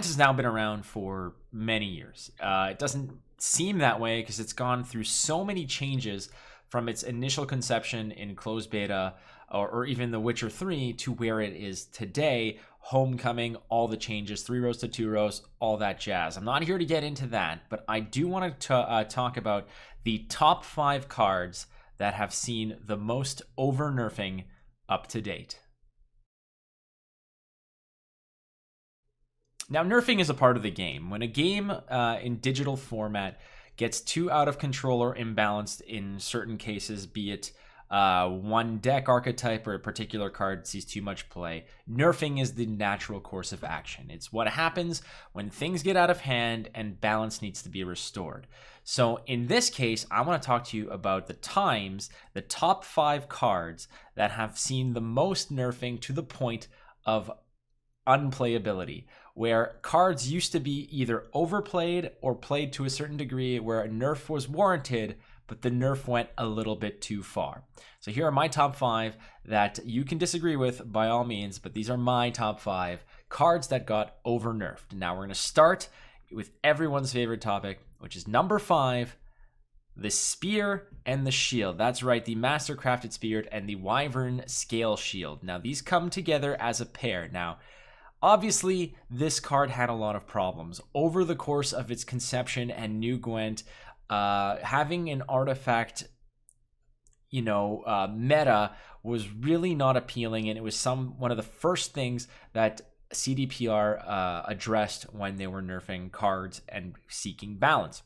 Gwent has now been around for many years. It doesn't seem that way because it's gone through so many changes from its initial conception in closed beta or even The Witcher 3 to where it is today. Homecoming, all the changes, 3 rows to 2 rows, all that jazz. I'm not here to get into that, but I do want to talk about the top 5 cards that have seen the most over-nerfing up to date. Now, nerfing is a part of the game. When a game in digital format gets too out of control or imbalanced in certain cases, be it one deck archetype or a particular card sees too much play, nerfing is the natural course of action. It's what happens when things get out of hand and balance needs to be restored. So in this case, I want to talk to you about the top 5 cards that have seen the most nerfing to the point of unplayability, where cards used to be either overplayed or played to a certain degree where a nerf was warranted, but the nerf went a little bit too far. So here are my top 5 that you can disagree with by all means, but these are my top 5 cards that got over-nerfed. Now we're going to start with everyone's favorite topic, which is number 5, the Spear and the Shield. That's right, the Mastercrafted Spear and the Wyvern Scale Shield. Now these come together as a pair. Now, obviously, this card had a lot of problems. Over the course of its conception and New Gwent, having an artifact, meta was really not appealing, and it was one of the first things that CDPR addressed when they were nerfing cards and seeking balance.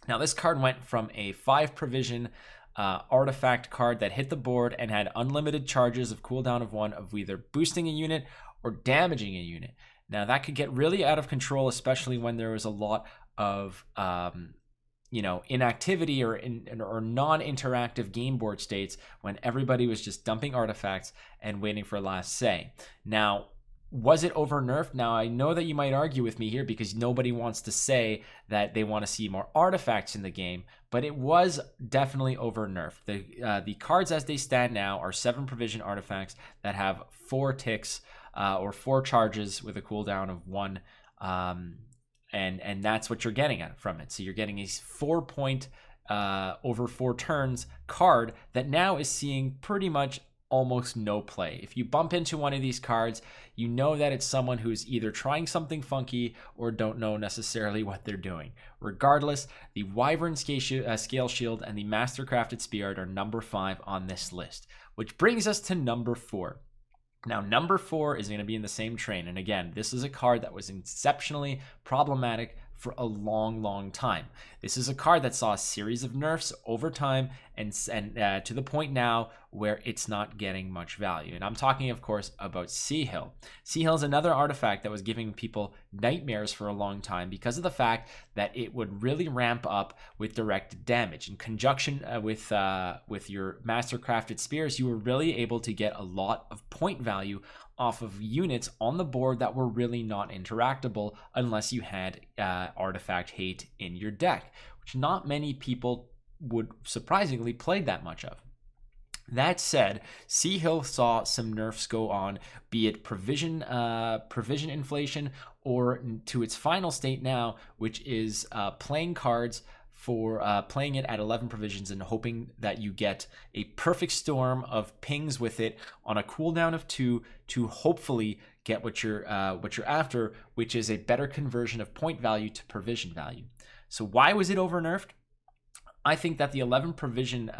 Now, this card went from a 5 provision artifact card that hit the board and had unlimited charges of cooldown of 1 of either boosting a unit or damaging a unit. Now, that could get really out of control, especially when there was a lot of inactivity or non-interactive game board states when everybody was just dumping artifacts and waiting for last say. Now, was it over-nerfed? Now, I know that you might argue with me here because nobody wants to say that they want to see more artifacts in the game, but it was definitely over-nerfed. The cards as they stand now are 7 provision artifacts that have 4 ticks or 4 charges with a cooldown of 1, and that's what you're getting from it. So you're getting a 4-point over 4 turns card that now is seeing pretty much almost no play. If you bump into one of these cards, you know that it's someone who's either trying something funky or don't know necessarily what they're doing. Regardless, the Wyvern Scale Shield and the Mastercrafted Spear are number 5 on this list, which brings us to number 4. Now, number 4 is going to be in the same train. And again, this is a card that was exceptionally problematic for a long, long time. This is a card that saw a series of nerfs over time and to the point now where it's not getting much value. And I'm talking, of course, about Sea Hill. Sea Hill is another artifact that was giving people nightmares for a long time because of the fact that it would really ramp up with direct damage. In conjunction with your Mastercrafted Spears, you were really able to get a lot of point value off of units on the board that were really not interactable unless you had artifact hate in your deck, which not many people would surprisingly play that much of. That said, Sea Hill saw some nerfs go on, be it provision inflation or to its final state now, which is playing cards for playing it at 11 provisions and hoping that you get a perfect storm of pings with it on a cooldown of 2 to hopefully get what you're after, which is a better conversion of point value to provision value. So why was it over-nerfed? I think that the 11 provision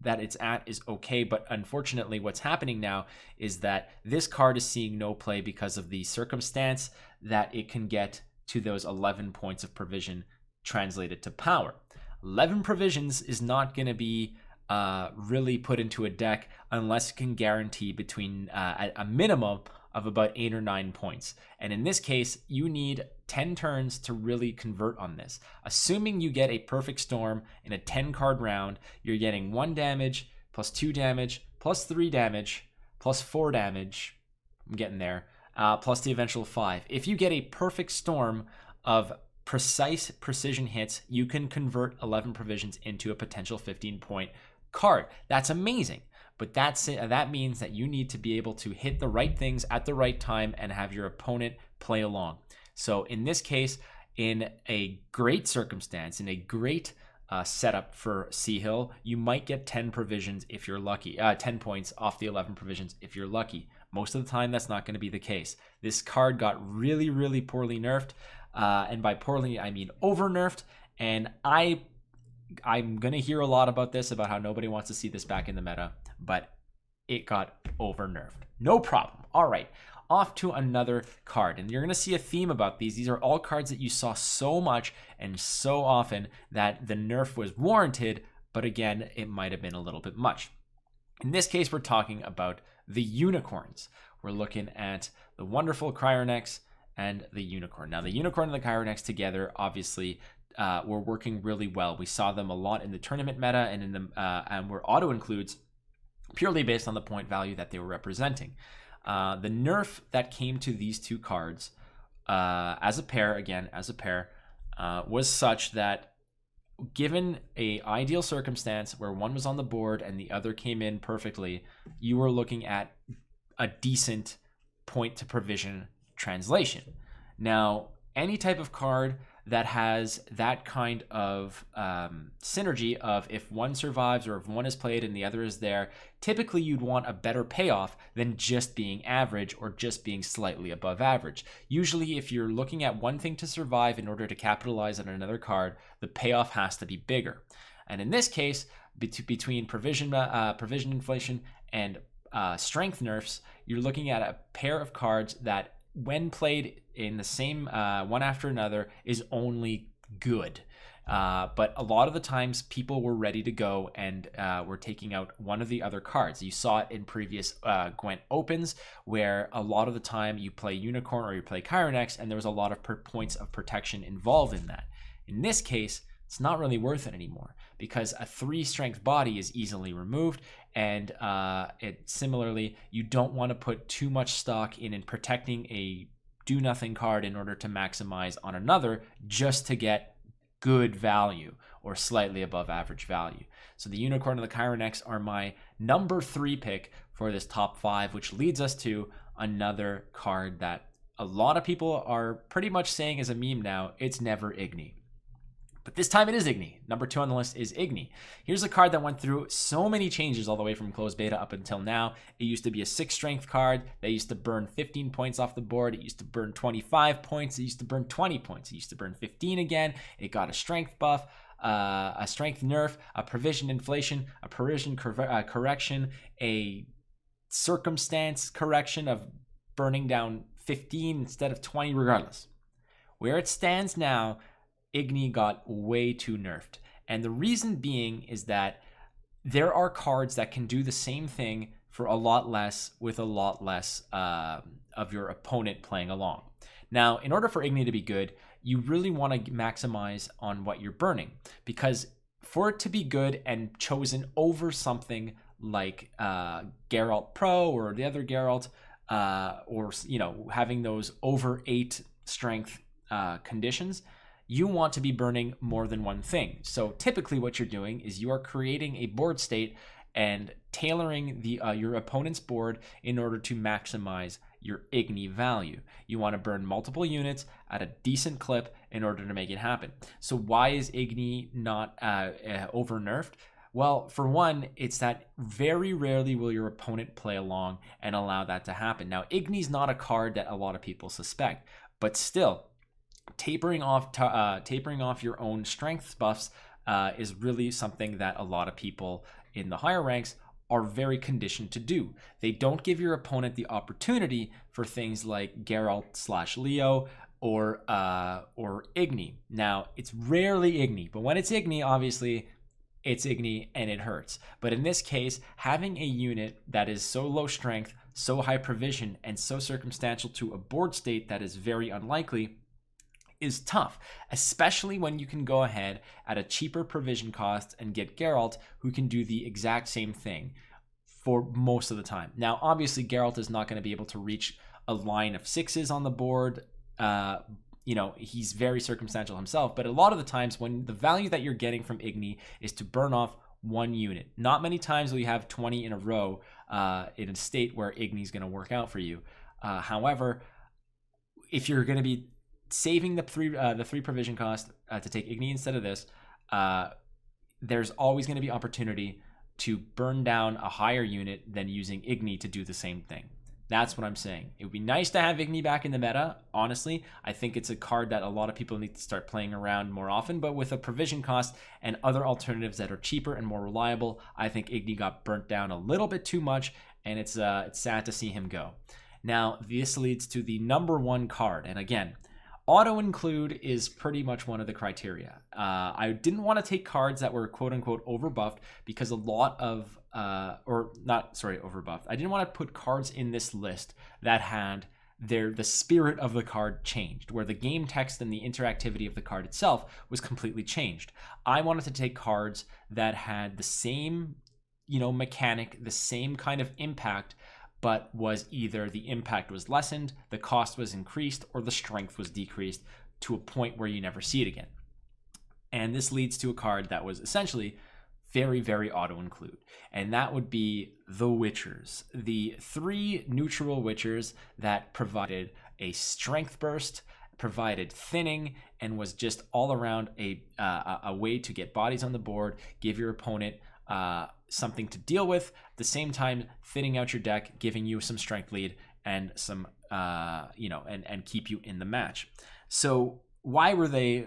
that it's at is okay, but unfortunately what's happening now is that this card is seeing no play because of the circumstance that it can get to those 11 points of provision translated to power. 11 provisions is not going to be really put into a deck unless it can guarantee between a minimum of about 8 or 9 points. And in this case, you need 10 turns to really convert on this. Assuming you get a perfect storm in a 10 card round, you're getting 1 damage plus 2 damage plus 3 damage plus 4 damage. I'm getting there. Plus the eventual 5. If you get a perfect storm of precise precision hits, you can convert 11 provisions into a potential 15-point card. That's amazing. But that means that you need to be able to hit the right things at the right time and have your opponent play along. So in this case, in a great circumstance, in a great setup for Sea Hill, you might get 10 provisions if you're lucky, 10 points off the 11 provisions if you're lucky. Most of the time, that's not going to be the case. This card got really, really poorly nerfed. And by poorly, I mean over-nerfed. And I'm going to hear a lot about this, about how nobody wants to see this back in the meta, but it got over-nerfed. No problem. All right, off to another card. And you're going to see a theme about these. These are all cards that you saw so much and so often that the nerf was warranted, but again, it might have been a little bit much. In this case, we're talking about the unicorns. We're looking at the wonderful Cryonex and the unicorn. Now, the unicorn and the Cryonex together, obviously, were working really well. We saw them a lot in the tournament meta and in the and were auto includes purely based on the point value that they were representing. The nerf that came to these two cards as a pair, was such that given a ideal circumstance where one was on the board and the other came in perfectly, you were looking at a decent point to provision translation. Now, any type of card that has that kind of synergy of if one survives or if one is played and the other is there, typically you'd want a better payoff than just being average or just being slightly above average. Usually, if you're looking at one thing to survive in order to capitalize on another card, the payoff has to be bigger. And in this case, between provision inflation and strength nerfs, you're looking at a pair of cards that, when played in the same one after another, is only good. But a lot of the times people were ready to go and were taking out one of the other cards. You saw it in previous Gwent Opens, where a lot of the time you play Unicorn or you play Cryonex, and there was a lot of points of protection involved in that. In this case, it's not really worth it anymore because a 3 strength body is easily removed, and similarly, you don't want to put too much stock in protecting a do nothing card in order to maximize on another just to get good value or slightly above average value. So the Unicorn and the Cryonex are my number 3 pick for this top 5, which leads us to another card that a lot of people are pretty much saying is a meme now. It's never Igni. But this time it is Igni. Number 2 on the list is Igni. Here's a card that went through so many changes all the way from closed beta up until now. It used to be a 6 strength card. They used to burn 15 points off the board. It used to burn 25 points. It used to burn 20 points. It used to burn 15 again. It got a strength buff, a strength nerf, a provision inflation, a provision correction, a circumstance correction of burning down 15 instead of 20 regardless. Where it stands now, Igni got way too nerfed. And the reason being is that there are cards that can do the same thing for a lot less with a lot less of your opponent playing along. Now, in order for Igni to be good, you really want to maximize on what you're burning, because for it to be good and chosen over something like Geralt Pro or the other Geralt, or having those over 8 strength conditions, you want to be burning more than one thing. So typically what you're doing is you are creating a board state and tailoring your opponent's board in order to maximize your Igni value. You want to burn multiple units at a decent clip in order to make it happen. So why is Igni not over-nerfed? Well, for one, it's that very rarely will your opponent play along and allow that to happen. Now, Igni's not a card that a lot of people suspect, but still, tapering off your own strength buffs is really something that a lot of people in the higher ranks are very conditioned to do. They don't give your opponent the opportunity for things like Geralt/Leo or Igni. Now, it's rarely Igni, but when it's Igni, obviously it's Igni and it hurts. But in this case, having a unit that is so low strength, so high provision, and so circumstantial to a board state that is very unlikely is tough, especially when you can go ahead at a cheaper provision cost and get Geralt, who can do the exact same thing for most of the time. Now, obviously, Geralt is not going to be able to reach a line of 6s on the board. He's very circumstantial himself, but a lot of the times when the value that you're getting from Igni is to burn off one unit. Not many times will you have 20 in a row in a state where Igni is going to work out for you. However, if you're going to be saving the three provision cost to take Igni instead of this, there's always going to be opportunity to burn down a higher unit than using Igni to do the same thing. That's what I'm saying. It would be nice to have Igni back in the meta. Honestly, I think it's a card that a lot of people need to start playing around more often, but with a provision cost and other alternatives that are cheaper and more reliable, I think Igni got burnt down a little bit too much, and it's sad to see him go. Now, this leads to the number one card, and again, auto include is pretty much one of the criteria. I didn't want to take cards that were quote unquote overbuffed because a lot of overbuffed. I didn't want to put cards in this list that had the spirit of the card changed, where the game text and the interactivity of the card itself was completely changed. I wanted to take cards that had the same, mechanic, the same kind of impact, but was either the impact was lessened, the cost was increased, or the strength was decreased to a point where you never see it again. And this leads to a card that was essentially very, very auto-include. And that would be the Witchers. The 3 neutral Witchers that provided a strength burst, provided thinning, and was just all around a way to get bodies on the board, give your opponent something to deal with, at the same time thinning out your deck, giving you some strength lead and some and keep you in the match. So why were they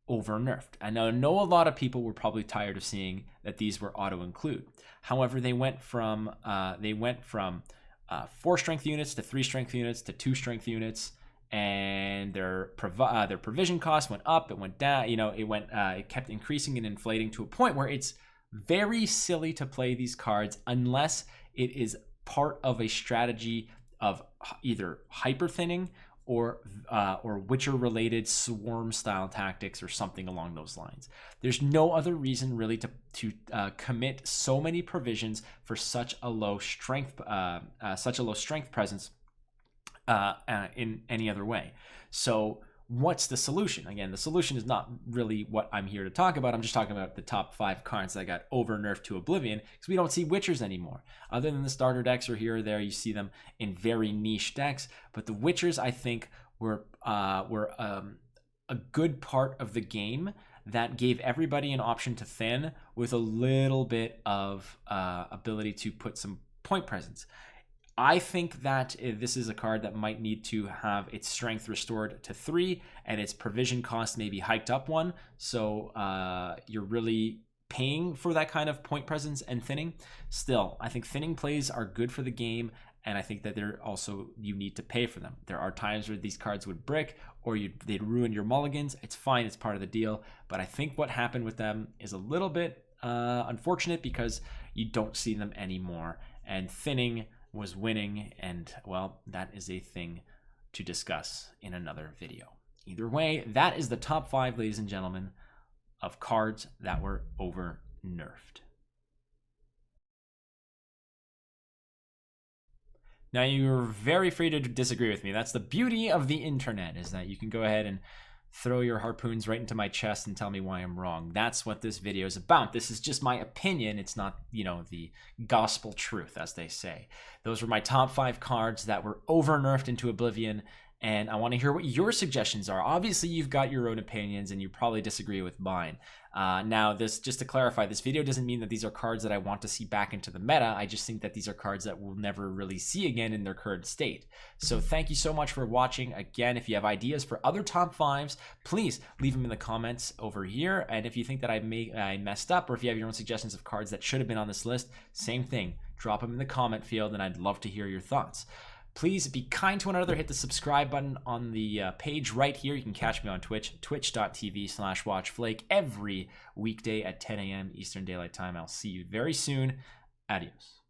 over-nerfed? I know a lot of people were probably tired of seeing that these were auto-include. However, they went from 4 strength units to 3 strength units to 2 strength units, and their provision cost went up, it went down, it kept increasing and inflating to a point where it's very silly to play these cards unless it is part of a strategy of either hyper thinning or Witcher related swarm style tactics or something along those lines. There's no other reason really to commit so many provisions for such a low strength presence in any other way. So what's the solution? Again, the solution is not really what I'm here to talk about. I'm just talking about the top 5 cards that got over-nerfed to oblivion because we don't see Witchers anymore. Other than the starter decks or here or there, you see them in very niche decks. But the Witchers, I think, were a good part of the game that gave everybody an option to thin with a little bit of ability to put some point presence. I think that this is a card that might need to have its strength restored to 3 and its provision cost maybe hiked up 1. So you're really paying for that kind of point presence and thinning. Still, I think thinning plays are good for the game, and I think that you need to pay for them. There are times where these cards would brick or they'd ruin your mulligans. It's fine, it's part of the deal. But I think what happened with them is a little bit unfortunate because you don't see them anymore. And thinning was winning, and well, that is a thing to discuss in another video. Either way, that is the top 5, ladies and gentlemen, of cards that were over-nerfed. Now, you're very free to disagree with me. That's the beauty of the internet, is that you can go ahead and throw your harpoons right into my chest and tell me why I'm wrong. That's what this video is about. This is just my opinion. It's not, the gospel truth, as they say. Those were my top 5 cards that were over-nerfed into oblivion, and I want to hear what your suggestions are. Obviously, you've got your own opinions, and you probably disagree with mine. Now, just to clarify, this video doesn't mean that these are cards that I want to see back into the meta. I just think that these are cards that we'll never really see again in their current state. So thank you so much for watching. Again, if you have ideas for other top 5s, please leave them in the comments over here. And if you think that I messed up, or if you have your own suggestions of cards that should have been on this list, same thing. Drop them in the comment field, and I'd love to hear your thoughts. Please be kind to one another. Hit the subscribe button on the page right here. You can catch me on Twitch, twitch.tv/watchflake, every weekday at 10 a.m. Eastern Daylight Time. I'll see you very soon. Adios.